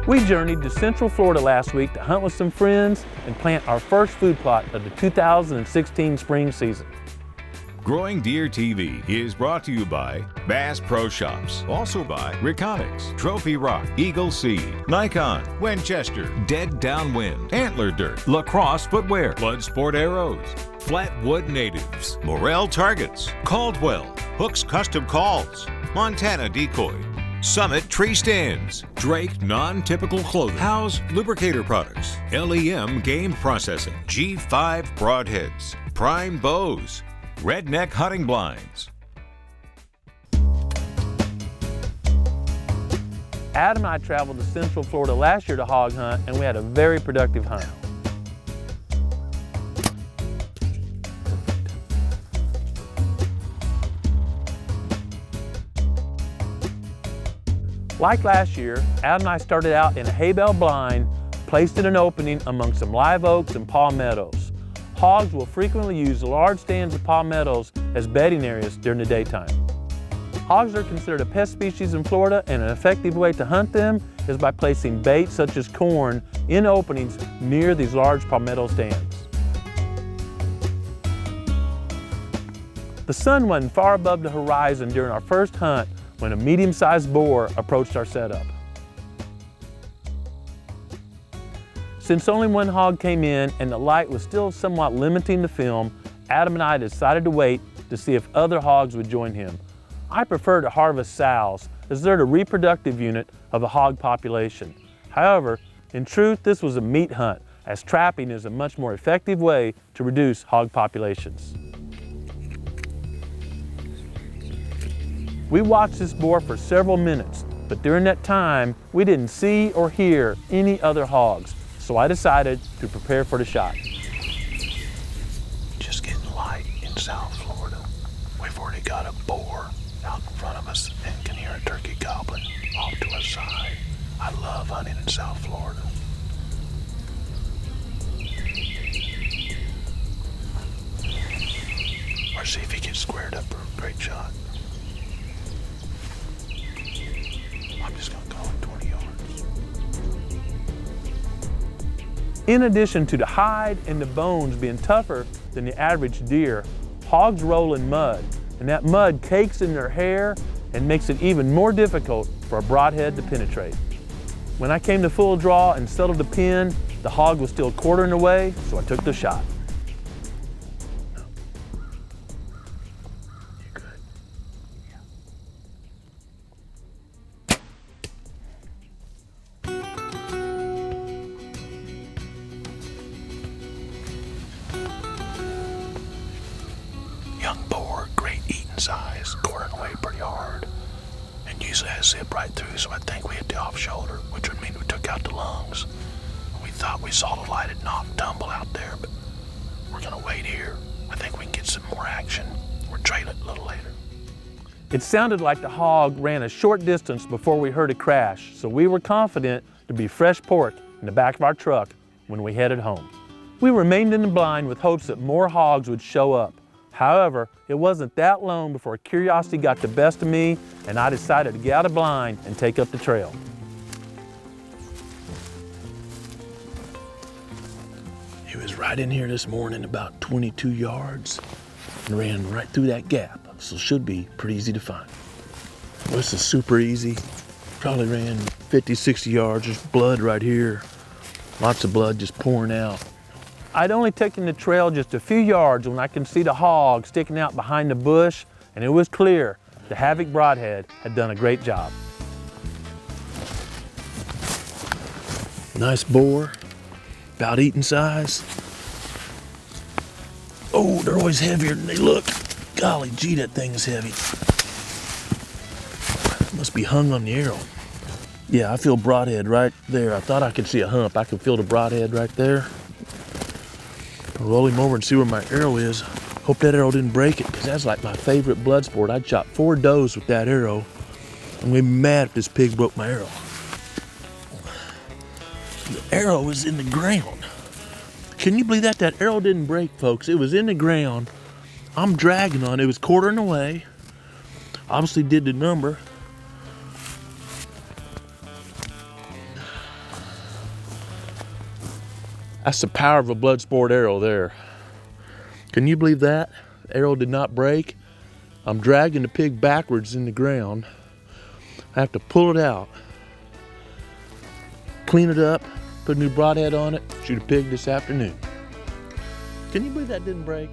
We journeyed to Central Florida last week to hunt with some friends and plant our first food plot of the 2016 spring season. GrowingDeer.tv is brought to you by Bass Pro Shops, also by Reconics, Trophy Rock, Eagle Seed, Nikon, Winchester, Dead Downwind, Antler Dirt, Lacrosse Footwear, Blood Sport Arrows, Flatwood Natives, Morel Targets, Caldwell, Hooks Custom Calls, Montana Decoy, Summit Tree Stands, Drake Non-Typical Clothing, House Lubricator Products, LEM Game Processing, G5 Broadheads, Prime Bows, Redneck Hunting Blinds. Adam and I traveled to Central Florida last year to hog hunt, and we had a very productive hunt. Like last year, Adam and I started out in a hay bale blind placed in an opening among some live oaks and palmettos. Hogs will frequently use large stands of palmettos as bedding areas during the daytime. Hogs are considered a pest species in Florida, and an effective way to hunt them is by placing bait such as corn in openings near these large palmetto stands. The sun wasn't far above the horizon during our first hunt when a medium-sized boar approached our setup. Since only one hog came in and the light was still somewhat limiting the film, Adam and I decided to wait to see if other hogs would join him. I prefer to harvest sows, as they're the reproductive unit of a hog population. However, in truth, this was a meat hunt, as trapping is a much more effective way to reduce hog populations. We watched this boar for several minutes, but during that time, we didn't see or hear any other hogs, so I decided to prepare for the shot. Just getting light in South Florida. We've already got a boar out in front of us and can hear a turkey gobbling off to our side. I love hunting in South Florida. Or see if he gets squared up for a great shot. I'm just gonna call it 20 yards. In addition to the hide and the bones being tougher than the average deer, hogs roll in mud, and that mud cakes in their hair and makes it even more difficult for a broadhead to penetrate. When I came to full draw and settled the pin, the hog was still quartering away, so I took the shot. Young boar, great eating size, quartering away pretty hard. And usually I zip right through, so I think we hit the off shoulder, which would mean we took out the lungs. We thought we saw the lighted knock tumble out there, but we're gonna wait here. I think we can get some more action. We'll trail it a little later. It sounded like the hog ran a short distance before we heard a crash, so we were confident to be fresh pork in the back of our truck when we headed home. We remained in the blind with hopes that more hogs would show up. However, it wasn't that long before curiosity got the best of me, and I decided to get out of blind and take up the trail. He was right in here this morning, about 22 yards, and ran right through that gap, so should be pretty easy to find. Well, this is super easy. Probably ran 50, 60 yards, just blood right here. Lots of blood just pouring out. I'd only taken the trail just a few yards when I could see the hog sticking out behind the bush, and it was clear the Havoc Broadhead had done a great job. Nice boar, about eating size. Oh, they're always heavier than they look. Golly gee, that thing is heavy. Must be hung on the arrow. Yeah, I feel broadhead right there. I thought I could see a hump. I could feel the broadhead right there. I'll roll him over and see where my arrow is. Hope that arrow didn't break it, because that's like my favorite blood sport. I'd shot 4 does with that arrow. I'm gonna be mad if this pig broke my arrow. The arrow was in the ground. Can you believe that? That arrow didn't break, folks. It was in the ground. I'm dragging on it. It was quartering away. Obviously did the number. That's the power of a blood sport arrow there. Can you believe that? The arrow did not break. I'm dragging the pig backwards in the ground. I have to pull it out, clean it up, put a new broadhead on it, shoot a pig this afternoon. Can you believe that didn't break?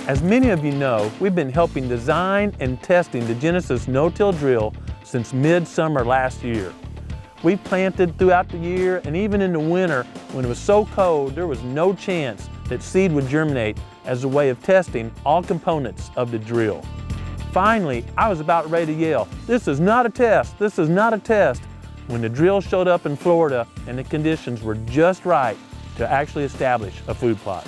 As many of you know, we've been helping design and testing the Genesis no-till drill since mid-summer last year. We planted throughout the year, and even in the winter, when it was so cold, there was no chance that seed would germinate as a way of testing all components of the drill. Finally, I was about ready to yell, "This is not a test, this is not a test," when the drill showed up in Florida and the conditions were just right to actually establish a food plot.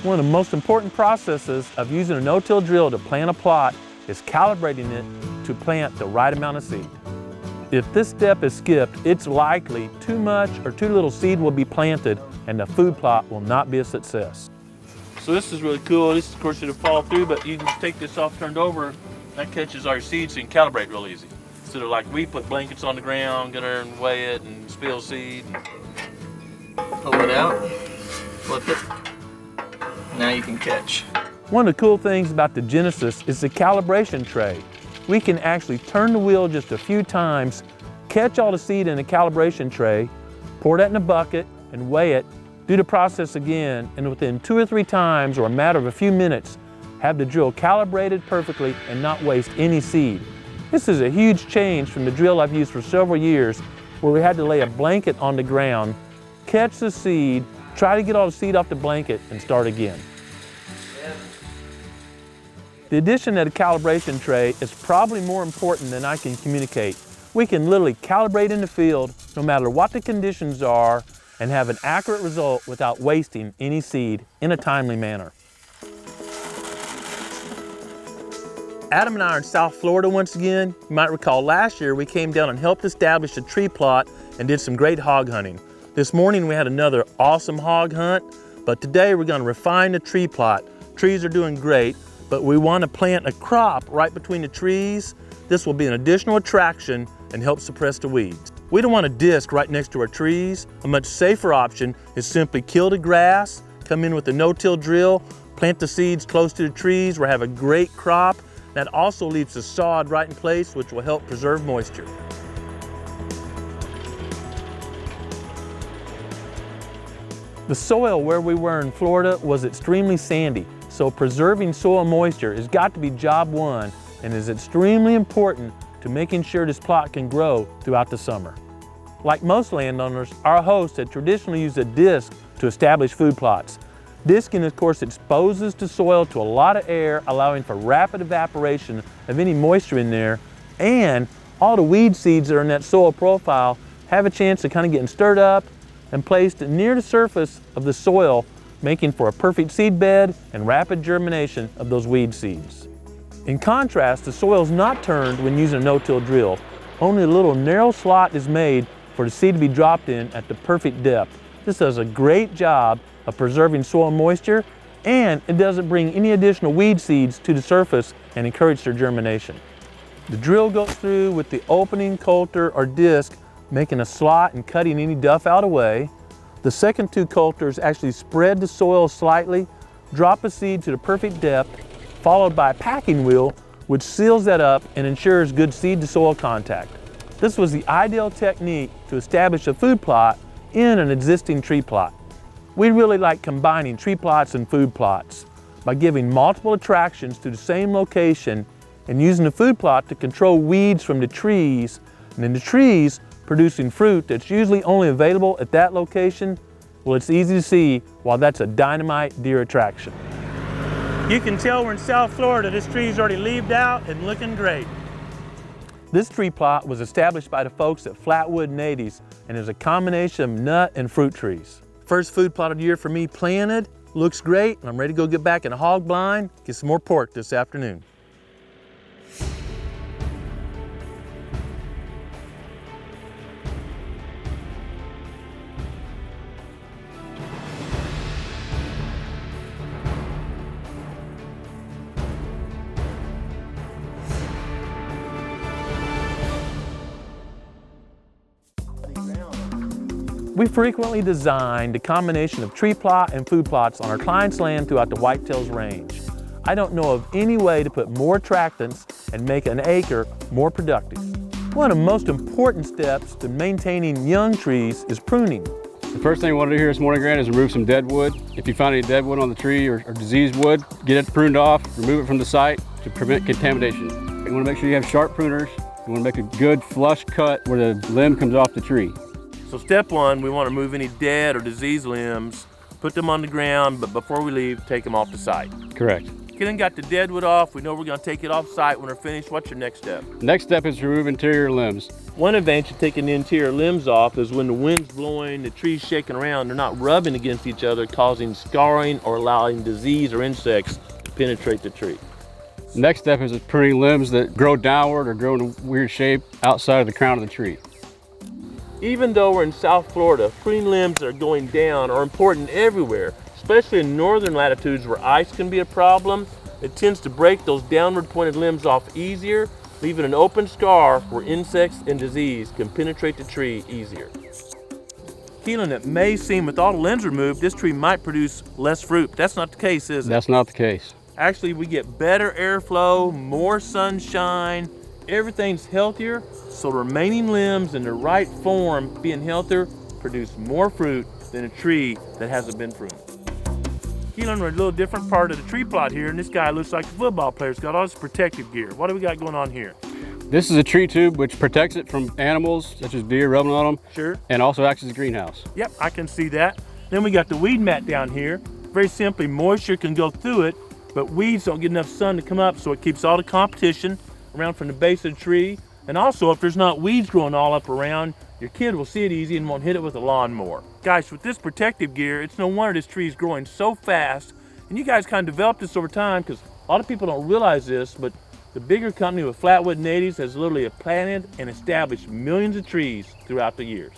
One of the most important processes of using a no-till drill to plant a plot is calibrating it to plant the right amount of seed. If this step is skipped, it's likely too much or too little seed will be planted and the food plot will not be a success. So this is really cool. This, of course, it'll fall through, but you can take this off turned over. That catches all your seeds so you can calibrate real easy. Instead of like we put blankets on the ground, get there and weigh it and spill seed. Pull it out, flip it. Now you can catch. One of the cool things about the Genesis is the calibration tray. We can actually turn the wheel just a few times, catch all the seed in the calibration tray, pour that in a bucket and weigh it, do the process again, and within 2 or 3 times or a matter of a few minutes, have the drill calibrated perfectly and not waste any seed. This is a huge change from the drill I've used for several years where we had to lay a blanket on the ground, catch the seed, try to get all the seed off the blanket and start again. The addition of the calibration tray is probably more important than I can communicate. We can literally calibrate in the field no matter what the conditions are and have an accurate result without wasting any seed in a timely manner. Adam and I are in South Florida once again. You might recall last year we came down and helped establish a tree plot and did some great hog hunting. This morning we had another awesome hog hunt, but today we're going to refine the tree plot. Trees are doing great, but we want to plant a crop right between the trees. This will be an additional attraction and help suppress the weeds. We don't want a disc right next to our trees. A much safer option is simply kill the grass, come in with a no-till drill, plant the seeds close to the trees where we have a great crop. That also leaves the sod right in place, which will help preserve moisture. The soil where we were in Florida was extremely sandy, so preserving soil moisture has got to be job one and is extremely important to making sure this plot can grow throughout the summer. Like most landowners, our hosts had traditionally used a disc to establish food plots. Disking, of course, exposes the soil to a lot of air, allowing for rapid evaporation of any moisture in there, and all the weed seeds that are in that soil profile have a chance of kind of getting stirred up and placed near the surface of the soil, making for a perfect seed bed and rapid germination of those weed seeds. In contrast, the soil is not turned when using a no-till drill. Only a little narrow slot is made for the seed to be dropped in at the perfect depth. This does a great job of preserving soil moisture, and it doesn't bring any additional weed seeds to the surface and encourage their germination. The drill goes through with the opening coulter or disc, making a slot and cutting any duff out of the way. The second 2 coulters actually spread the soil slightly, drop a seed to the perfect depth, followed by a packing wheel, which seals that up and ensures good seed to soil contact. This was the ideal technique to establish a food plot in an existing tree plot. We really like combining tree plots and food plots by giving multiple attractions to the same location and using the food plot to control weeds from the trees, and then the trees producing fruit that's usually only available at that location. Well, it's easy to see why that's a dynamite deer attraction. You can tell we're in South Florida. This tree's already leaved out and looking great. This tree plot was established by the folks at Flatwood Natives and is a combination of nut and fruit trees. First food plot of the year for me planted, looks great, and I'm ready to go get back in a hog blind, get some more pork this afternoon. We frequently designed a combination of tree plot and food plots on our clients' land throughout the Whitetails Range. I don't know of any way to put more attractants and make an acre more productive. One of the most important steps to maintaining young trees is pruning. The first thing we want to do here this morning, Grant, is remove some dead wood. If you find any dead wood on the tree or diseased wood, get it pruned off, remove it from the site to prevent contamination. You want to make sure you have sharp pruners. You want to make a good flush cut where the limb comes off the tree. So step one, we want to remove any dead or diseased limbs, put them on the ground, but before we leave, take them off the site. Correct. Getting got the dead wood off, we know we're going to take it off site when we're finished. What's your next step? Next step is to remove interior limbs. One advantage of taking the interior limbs off is when the wind's blowing, the tree's shaking around, they're not rubbing against each other, causing scarring or allowing disease or insects to penetrate the tree. Next step is pruning limbs that grow downward or grow in a weird shape outside of the crown of the tree. Even though we're in South Florida, pruning limbs that are going down are important everywhere, especially in northern latitudes where ice can be a problem. It tends to break those downward pointed limbs off easier, leaving an open scar where insects and disease can penetrate the tree easier. Keelan, it may seem with all the limbs removed, this tree might produce less fruit, but that's not the case, is it? That's not the case. Actually, we get better airflow, more sunshine, everything's healthier, so the remaining limbs in the right form, being healthier, produce more fruit than a tree that hasn't been pruned. Keelan, we're in a little different part of the tree plot here, and this guy looks like a football player. He's got all this protective gear. What do we got going on here? This is a tree tube which protects it from animals such as deer rubbing on them. Sure. And also acts as a greenhouse. Yep, I can see that. Then we got the weed mat down here. Very simply, moisture can go through it, but weeds don't get enough sun to come up, so it keeps all the competition around from the base of the tree. And also, if there's not weeds growing all up around, your kid will see it easy and won't hit it with a lawnmower. Guys, with this protective gear, it's no wonder this tree is growing so fast. And you guys kind of developed this over time, because a lot of people don't realize this, but the bigger company with Flatwood Natives has literally planted and established millions of trees throughout the years.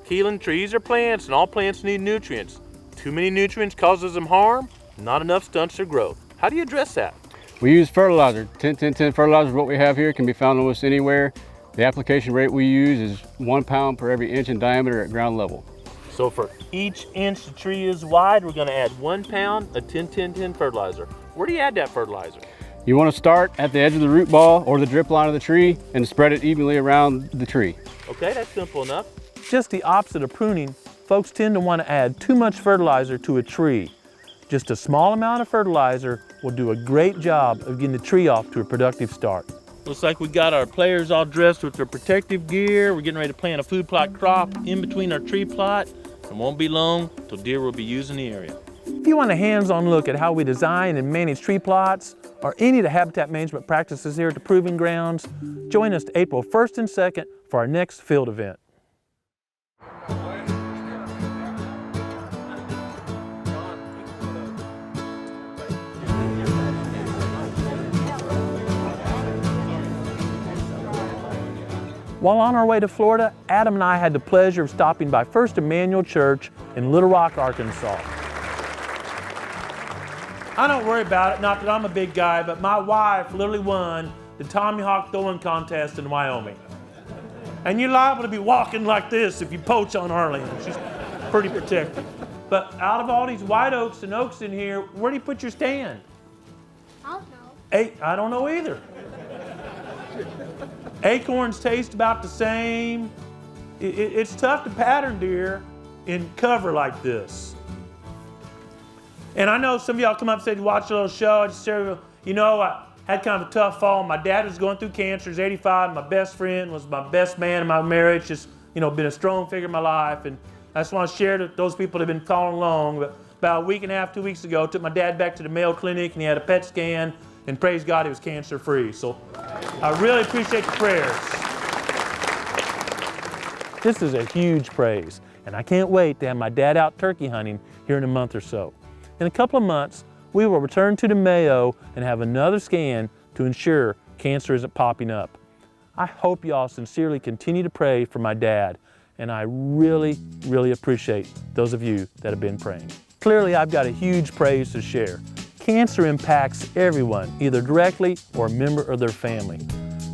Keelan, trees are plants, and all plants need nutrients. Too many nutrients causes them harm, not enough stunts their growth. How do you address that? We use fertilizer. 10-10-10 fertilizer is what we have here. Can be found almost anywhere. The application rate we use is 1 pound per every inch in diameter at ground level. So for each inch the tree is wide, we're going to add 1 pound of 10-10-10 fertilizer. Where do you add that fertilizer? You want to start at the edge of the root ball or the drip line of the tree and spread it evenly around the tree. Okay, that's simple enough. Just the opposite of pruning, folks tend to want to add too much fertilizer to a tree. Just a small amount of fertilizer will do a great job of getting the tree off to a productive start. Looks like we got our players all dressed with their protective gear. We're getting ready to plant a food plot crop in between our tree plot. It won't be long till deer will be using the area. If you want a hands-on look at how we design and manage tree plots or any of the habitat management practices here at the Proving Grounds, join us April 1st and 2nd for our next field event. While on our way to Florida, Adam and I had the pleasure of stopping by First Emmanuel Church in Little Rock, Arkansas. I don't worry about it, not that I'm a big guy, but my wife literally won the Tommy Hawk throwing contest in Wyoming. And you're liable to be walking like this if you poach on her land. She's pretty protective. But out of all these white oaks and oaks in here, where do you put your stand? I don't know. I don't know either. Acorns taste about the same. It's tough to pattern deer in cover like this. And I know some of y'all come up and said you watch a little show. I just tell you, you know, I had kind of a tough fall. My dad was going through cancer. He's 85. My best friend was my best man in my marriage. Just, you know, been a strong figure in my life. And I just want to share with those people that have been following along. But about a week and a half, 2 weeks ago, I took my dad back to the Mayo Clinic and he had a PET scan. And praise God, he was cancer-free. So I really appreciate the prayers. This is a huge praise, and I can't wait to have my dad out turkey hunting here in a month or so. In a couple of months, we will return to the Mayo and have another scan to ensure cancer isn't popping up. I hope y'all sincerely continue to pray for my dad, and I really, really appreciate those of you that have been praying. Clearly, I've got a huge praise to share. Cancer impacts everyone, either directly or a member of their family.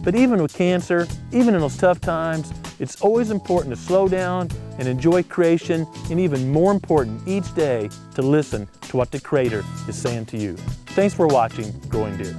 But But even with cancer, even in those tough times, it's always important to slow down and enjoy creation, and even more important each day to listen to what the Creator is saying to you. Thanks for watching Growing Deer.